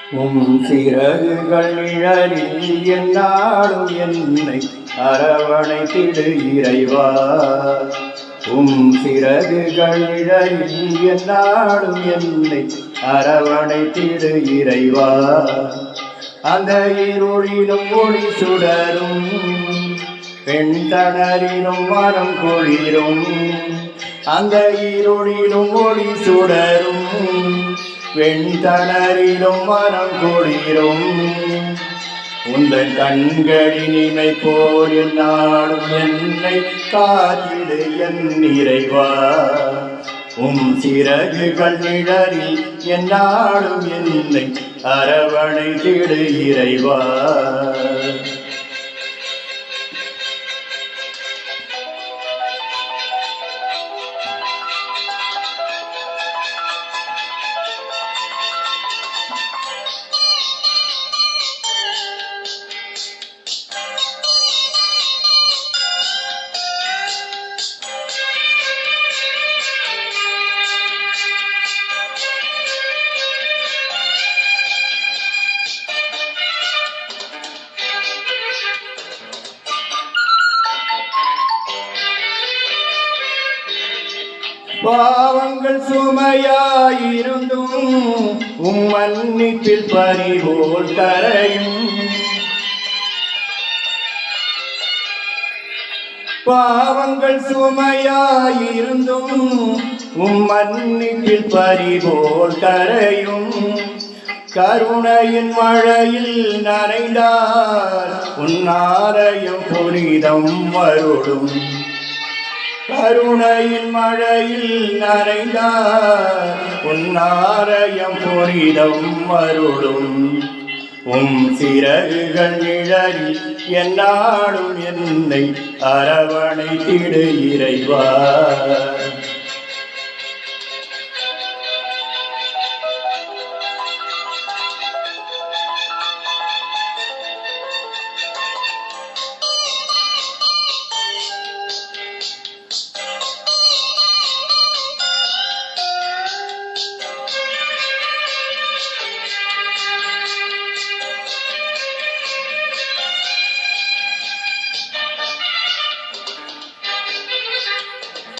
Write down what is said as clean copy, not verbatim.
சிறகுகள் நிழலில் என்னாலும் என்னை அரவணைத்திடு இறைவா. சிறகுகள் நிழலில் என்னாலும் என்னை அரவணைத்திடு இறைவா. அந்த இருளிலும் ஒளி சுடரும் பெண் தணலிலும் மனம் குளிரும். அந்த இருளிலும் ஒளி சுடரும் வெண்தணரிலும் மனம் குளிரும். உந்தன் கண்களின் இமை போல் என்னாலும் என்னை காத்திடு என் இறைவா. சிறகுகள் நிழலில் என்னாலும் என்னை அரவணைத்திடு இறைவா. பாவங்கள் சுமையாயிருந்தும் மன்னிப்பில் பறிபோல் கரையும். பாவங்கள் சுமையாயிருந்தும் மன்னிப்பில் பறிபோல் கரையும். கருணையின் மழையில் நனைந்தார் உன்னாலயம் புனிதம் வருடும். கருணையின் மழையில் நனைந்தார் உன்னாலயம் புனிதம் வருடும். சிறகுகள் நிழலில் என்னாலும் என்னை அரவணைத்திடு இறைவா.